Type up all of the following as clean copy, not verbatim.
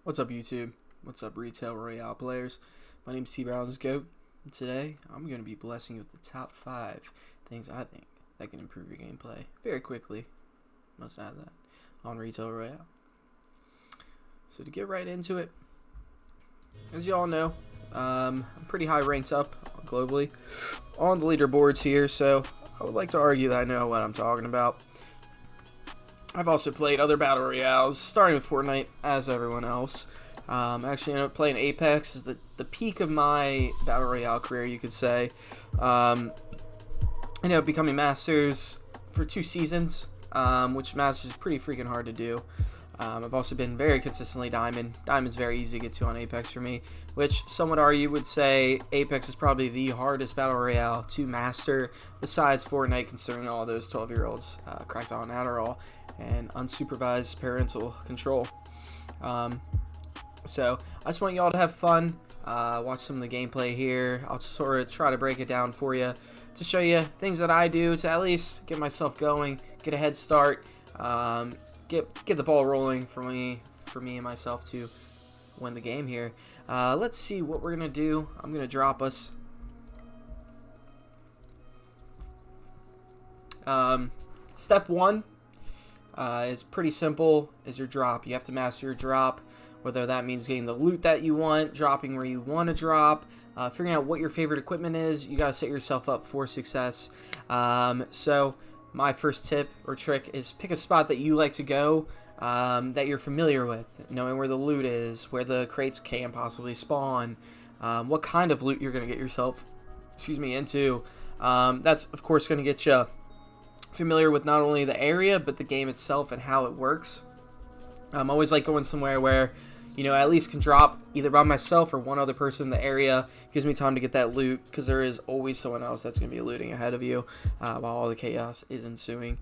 What's up, YouTube? What's up, Retail Royale players? My name's T Brown's Goat, and today I'm going to be blessing you with the top 5 things I think that can improve your gameplay very quickly. Must add that on Retail Royale. So to get right into it, as you all know, I'm pretty high ranked up globally on the leaderboards here, so I would like to argue that I know what I'm talking about. I've also played other Battle Royales, starting with Fortnite, as everyone else. Actually, ended up playing Apex is the peak of my Battle Royale career, you could say. I ended up becoming Masters for 2 seasons, which Masters is pretty freaking hard to do. I've also been very consistently Diamond. Diamond's very easy to get to on Apex for me, which some would argue would say Apex is probably the hardest Battle Royale to master, besides Fortnite, considering all those 12-year-olds cracked on Adderall and unsupervised parental control. So I just want y'all to have fun, watch some of the gameplay here. I'll sort of try to break it down for you to show you things that I do to at least get myself going, get a head start, get the ball rolling for me and myself to win the game here. Let's see what we're gonna do. I'm gonna drop us. Step 1 is pretty simple. Is your drop. You have to master your drop, whether that means getting the loot that you want, dropping where you want to drop, figuring out what your favorite equipment is. You gotta set yourself up for success. So my first tip or trick is pick a spot that you like to go, that you're familiar with, knowing where the loot is, where the crates can possibly spawn, what kind of loot you're going to get yourself, into. That's, of course, going to get you familiar with not only the area, but the game itself and how it works. I always like going somewhere where, I at least can drop either by myself or one other person in the area. Gives me time to get that loot, because there is always someone else that's going to be looting ahead of you while all the chaos is ensuing.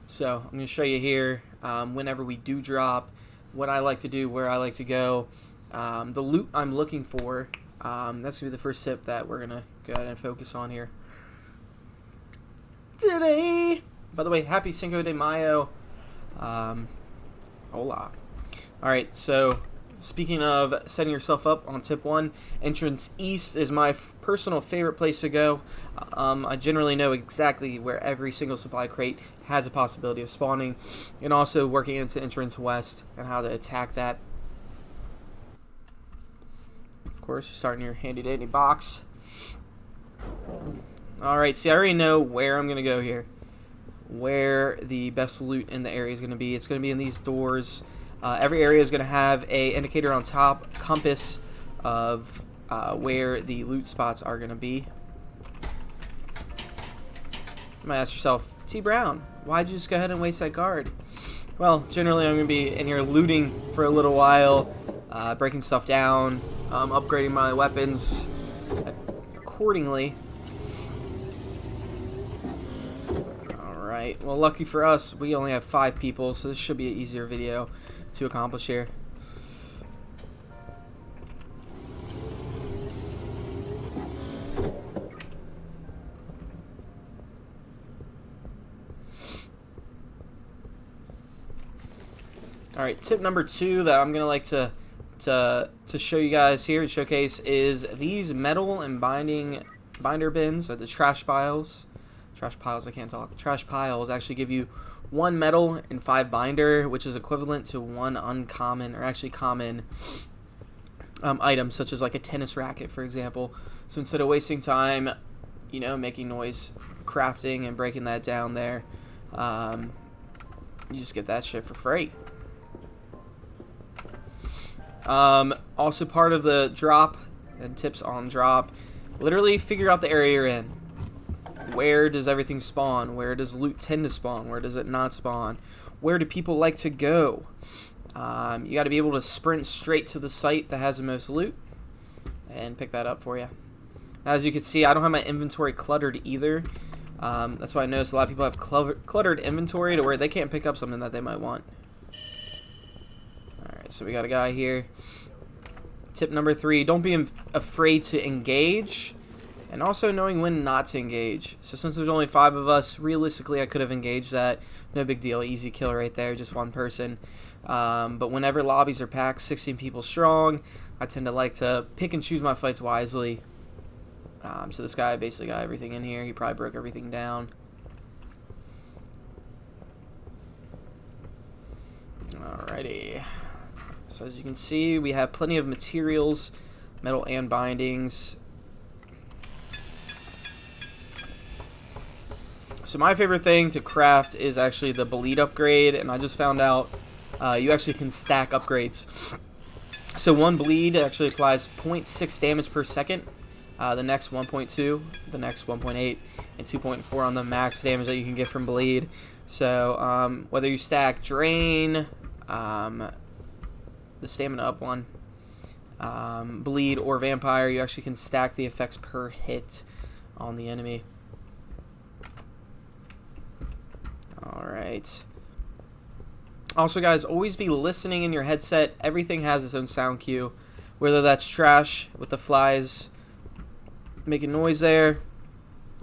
So I'm going to show you here, whenever we do drop, what I like to do, where I like to go, the loot I'm looking for. That's going to be the first tip that we're going to go ahead and focus on here today. By the way, happy Cinco de Mayo. Hola. Alright, so speaking of setting yourself up on tip 1, entrance east is my personal favorite place to go. I generally know exactly where every single supply crate has a possibility of spawning, and also working into entrance west and how to attack that. Of course, you're starting your handy dandy box. Alright, see, I already know where I'm going to go here, where the best loot in the area is going to be. It's going to be in these doors. Every area is going to have an indicator on top, compass of where the loot spots are going to be. You might ask yourself, T Brown, why'd you just go ahead and waste that guard? Well, generally I'm going to be in here looting for a little while, breaking stuff down, upgrading my weapons accordingly. Alright, well, lucky for us, we only have 5 people, so this should be an easier video to accomplish here. Alright, tip number 2 that I'm gonna like to show you guys here, showcase, is these metal and binder bins, or the trash piles. Trash piles, I can't talk. Trash piles actually give you 1 metal and 5 binder, which is equivalent to 1 uncommon, or actually common, item, such as like a tennis racket, for example. So instead of wasting time, making noise, crafting and breaking that down there, you just get that shit for free. Also part of the drop and tips on drop, literally figure out the area you're in. Where does everything spawn? Where does loot tend to spawn? Where does it not spawn? Where do people like to go? You got to be able to sprint straight to the site that has the most loot and pick that up for you. As you can see, I don't have my inventory cluttered either. That's why I noticed a lot of people have cluttered inventory to where they can't pick up something that they might want. Alright, so we got a guy here. Tip number 3, don't be afraid to engage. and also knowing when not to engage. So since there's only 5 of us, realistically I could have engaged that. No big deal, easy kill right there, just one person. But whenever lobbies are packed, 16 people strong, I tend to like to pick and choose my fights wisely. So this guy basically got everything in here. He probably broke everything down. Alrighty. So as you can see, we have plenty of materials, metal and bindings. So my favorite thing to craft is actually the bleed upgrade, and I just found out you actually can stack upgrades. So one bleed actually applies 0.6 damage per second, the next 1.2, the next 1.8, and 2.4 on the max damage that you can get from bleed. So whether you stack drain, the stamina up one, bleed, or vampire, you actually can stack the effects per hit on the enemy. Alright. Also, guys, always be listening in your headset. Everything has its own sound cue. Whether that's trash with the flies making noise there,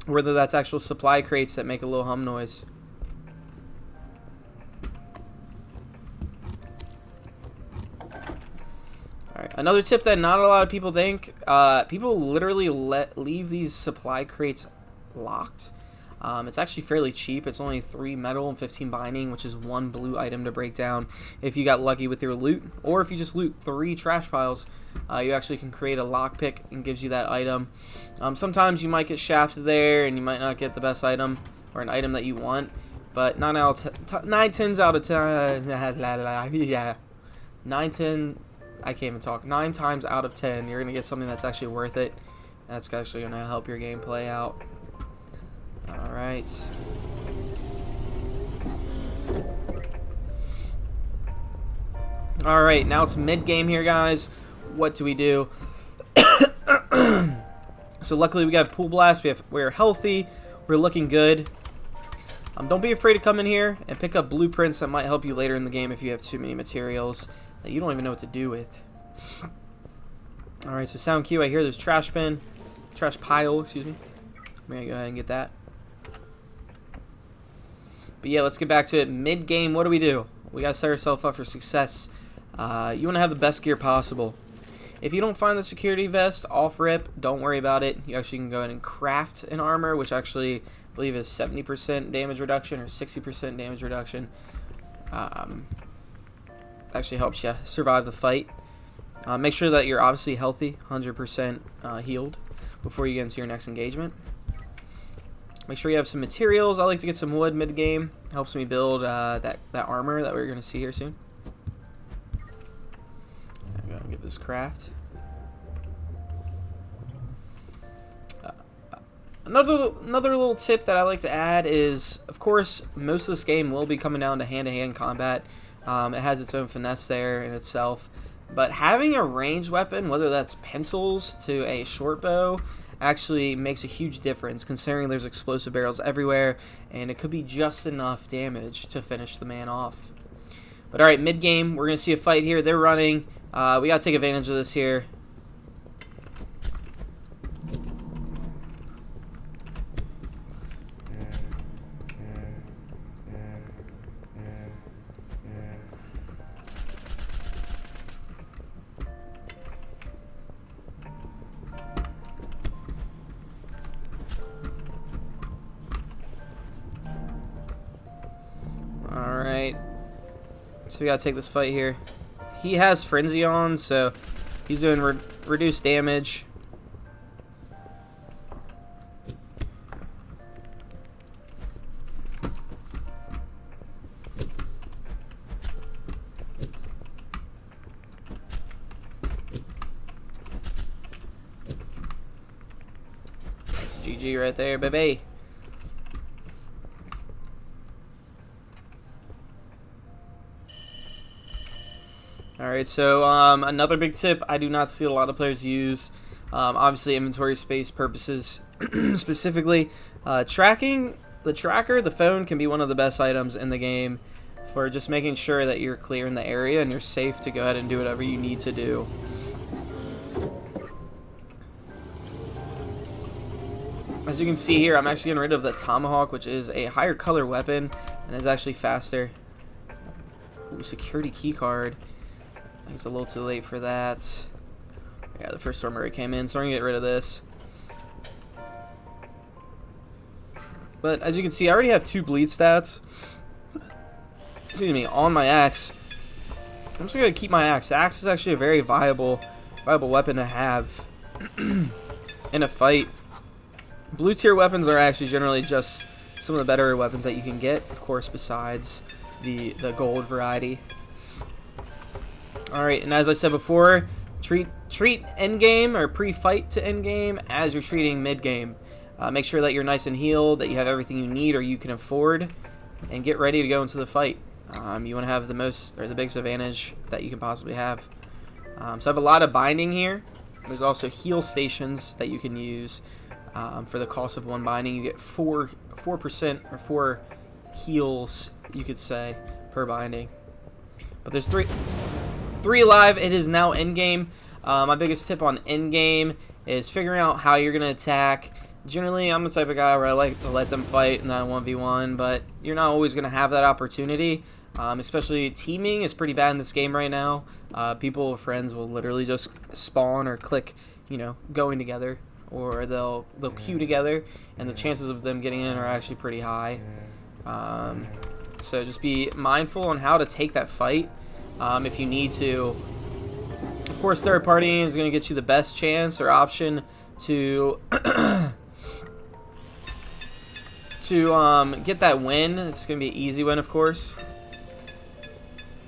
or whether that's actual supply crates that make a little hum noise. Alright, another tip that not a lot of people think, people literally leave these supply crates locked. It's actually fairly cheap. It's only 3 metal and 15 binding, which is 1 blue item to break down if you got lucky with your loot. Or if you just loot 3 trash piles, you actually can create a lockpick and gives you that item. Sometimes you might get shafted there and you might not get the best item or an item that you want. But 9 times out of 10, yeah, 9 times out of 10, you're going to get something that's actually worth it. And that's actually going to help your game play out. Alright. Alright, now it's mid-game here, guys. What do we do? So luckily we got Pool Blast. We're healthy. We're looking good. Don't be afraid to come in here and pick up blueprints that might help you later in the game if you have too many materials that you don't even know what to do with. Alright, so sound cue. I hear there's trash pile, excuse me. I'm gonna go ahead and get that. But yeah, let's get back to it. Mid-game, what do? We gotta set ourselves up for success. You want to have the best gear possible. If you don't find the security vest off-rip, don't worry about it. You actually can go ahead and craft an armor, which actually, I believe, is 70% damage reduction or 60% damage reduction. Actually helps you survive the fight. Make sure that you're obviously healthy, 100% healed, before you get into your next engagement. Make sure you have some materials. I like to get some wood mid-game. Helps me build that armor that we're going to see here soon. I'm going to get this craft. Another little tip that I like to add is, of course, most of this game will be coming down to hand-to-hand combat. It has its own finesse there in itself. But having a ranged weapon, whether that's pencils to a short bow, actually makes a huge difference, considering there's explosive barrels everywhere, and it could be just enough damage to finish the man off. But alright, mid-game, we're going to see a fight here. They're running. We got to take advantage of this here. Alright, so we gotta take this fight here. He has Frenzy on, so he's doing reduced damage. That's GG right there, baby. Alright, so another big tip I do not see a lot of players use, obviously inventory space purposes specifically. Tracking, the tracker, the phone can be one of the best items in the game for just making sure that you're clear in the area and you're safe to go ahead and do whatever you need to do. As you can see here, I'm actually getting rid of the Tomahawk, which is a higher color weapon and is actually faster. Ooh, security key card. I think it's a little too late for that. Yeah, the first storm already came in, so I'm gonna get rid of this. But as you can see, I already have 2 bleed stats. Excuse me, on my axe. I'm just gonna keep my axe. The axe is actually a very viable weapon to have in a fight. Blue tier weapons are actually generally just some of the better weapons that you can get, of course, besides the gold variety. Alright, and as I said before, treat endgame or pre-fight to endgame as you're treating mid-game. Make sure that you're nice and healed, that you have everything you need or you can afford, and get ready to go into the fight. You want to have the most or the biggest advantage that you can possibly have. So I have a lot of binding here. There's also heal stations that you can use. For the cost of 1 binding, you get 4% or 4 heals, you could say, per binding. But there's 3 alive. It is now endgame. My biggest tip on endgame is figuring out how you're gonna attack. Generally, I'm the type of guy where I like to let them fight and not 1v1, but you're not always gonna have that opportunity. Especially teaming is pretty bad in this game right now. People, friends will literally just spawn or click, you know, going together, or they'll queue together, and the chances of them getting in are actually pretty high. So just be mindful on how to take that fight if you need to. Of course, third party is going to get you the best chance or option to get that win. It's going to be an easy win, of course.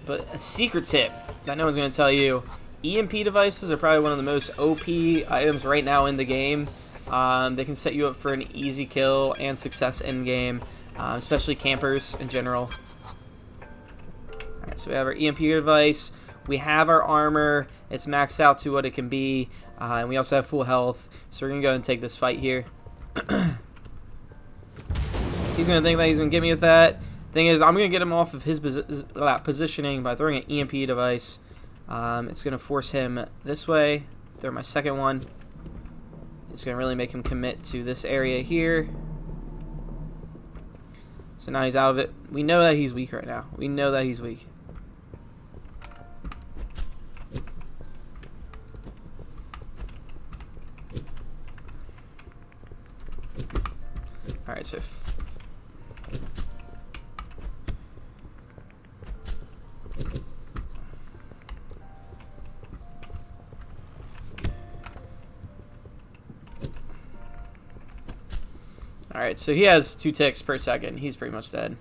But a secret tip that no one's going to tell you: EMP devices are probably one of the most OP items right now in the game. They can set you up for an easy kill and success in game, especially campers in general. Alright, so we have our EMP device. We have our armor. It's maxed out to what it can be. And we also have full health. So we're going to go ahead and take this fight here. He's going to think that he's going to get me with that. Thing is, I'm going to get him off of his positioning by throwing an EMP device. It's going to force him this way. Throw my second one. It's going to really make him commit to this area here. So now he's out of it. We know that he's weak right now. We know that he's weak. Alright, so alright, so he has 2 ticks per second. He's pretty much dead.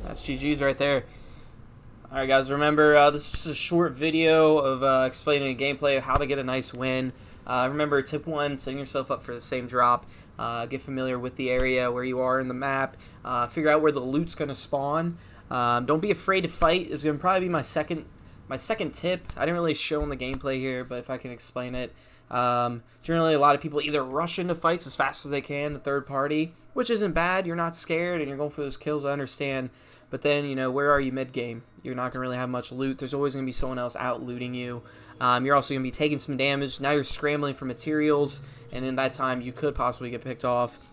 That's GG's right there. Alright guys, remember this is just a short video of explaining the gameplay of how to get a nice win. Remember, tip 1, setting yourself up for the same drop. Get familiar with the area where you are in the map. Figure out where the loot's going to spawn. Don't be afraid to fight is going to probably be my second tip. I didn't really show in the gameplay here, but if I can explain it. Generally, a lot of people either rush into fights as fast as they can, the third party, which isn't bad. You're not scared and you're going for those kills, I understand. But then, you know, where are you mid-game? You're not going to really have much loot. There's always going to be someone else out looting you. You're also going to be taking some damage. Now you're scrambling for materials, and in that time, you could possibly get picked off.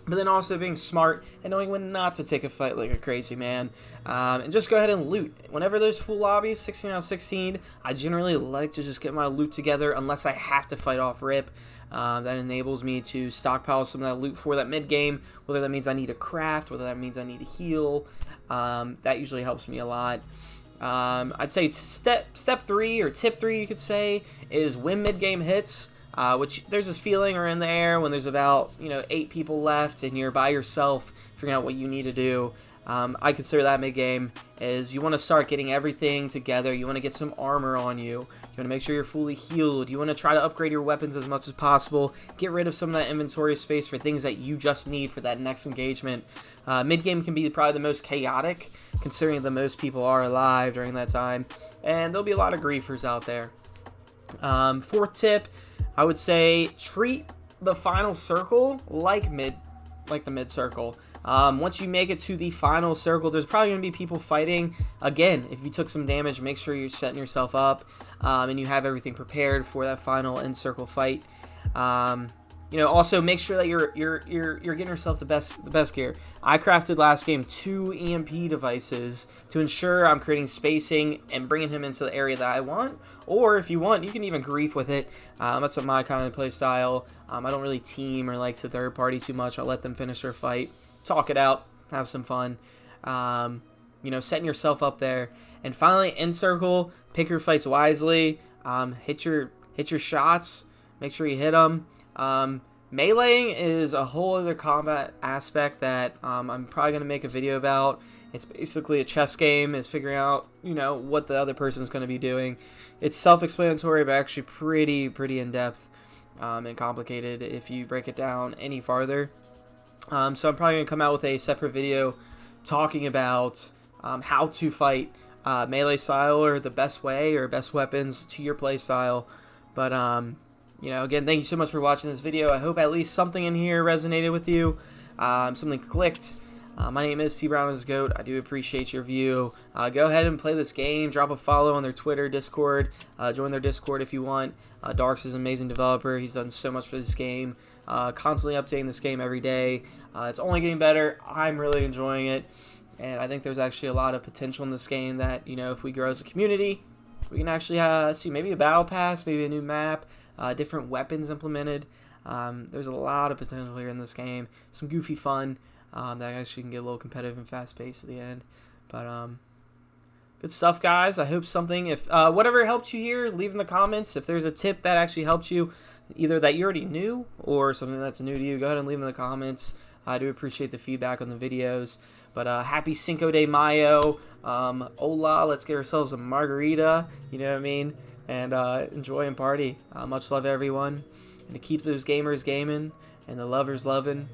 But then also being smart and knowing when not to take a fight like a crazy man. And just go ahead and loot. Whenever there's full lobbies, 16 out of 16, I generally like to just get my loot together unless I have to fight off rip. That enables me to stockpile some of that loot for that mid-game, whether that means I need to craft, whether that means I need to heal. That usually helps me a lot. I'd say step 3 or tip 3, you could say, is when mid-game hits. Which there's this feeling or in the air when there's about 8 people left and you're by yourself figuring out what you need to do. I consider that mid-game is you want to start getting everything together. You want to get some armor on you. You want to make sure you're fully healed. You want to try to upgrade your weapons as much as possible. Get rid of some of that inventory space for things that you just need for that next engagement. Mid-game can be probably the most chaotic, considering the most people are alive during that time. And there'll be a lot of griefers out there. 4th tip, I would say treat the final circle like the mid circle. Once you make it to the final circle, there's probably going to be people fighting. Again, if you took some damage, make sure you're setting yourself up and you have everything prepared for that final end circle fight. Also make sure that you're getting yourself the best gear. I crafted last game 2 EMP devices to ensure I'm creating spacing and bringing him into the area that I want. Or if you want, you can even grief with it. That's what my kind of play style. I don't really team or like to third party too much. I'll let them finish their fight, talk it out, have some fun. Setting yourself up there. And finally, end circle. Pick your fights wisely. Hit your shots. Make sure you hit them. Meleeing is a whole other combat aspect that I'm probably going to make a video about. It's basically a chess game. It's figuring out, what the other person's going to be doing. It's self-explanatory, but actually pretty in-depth and complicated if you break it down any farther. So I'm probably going to come out with a separate video talking about how to fight melee style, or the best way or best weapons to your play style. But again, thank you so much for watching this video. I hope at least something in here resonated with you. Something clicked. My name is CBrownIsGoat. I do appreciate your view. Go ahead and play this game. Drop a follow on their Twitter, Discord. Join their Discord if you want. Darks is an amazing developer. He's done so much for this game. Constantly updating this game every day. It's only getting better. I'm really enjoying it. And I think there's actually a lot of potential in this game that, if we grow as a community, we can actually see maybe a battle pass, maybe a new map, different weapons implemented. There's a lot of potential here in this game. Some goofy fun that actually can get a little competitive and fast-paced at the end. But good stuff, guys. I hope something, if whatever helped you here, leave in the comments. If there's a tip that actually helped you, either that you already knew or something that's new to you, go ahead and leave in the comments. I do appreciate the feedback on the videos. But happy Cinco de Mayo. Hola, let's get ourselves a margarita. You know what I mean? And enjoy and party. Much love, everyone. And to keep those gamers gaming and the lovers loving.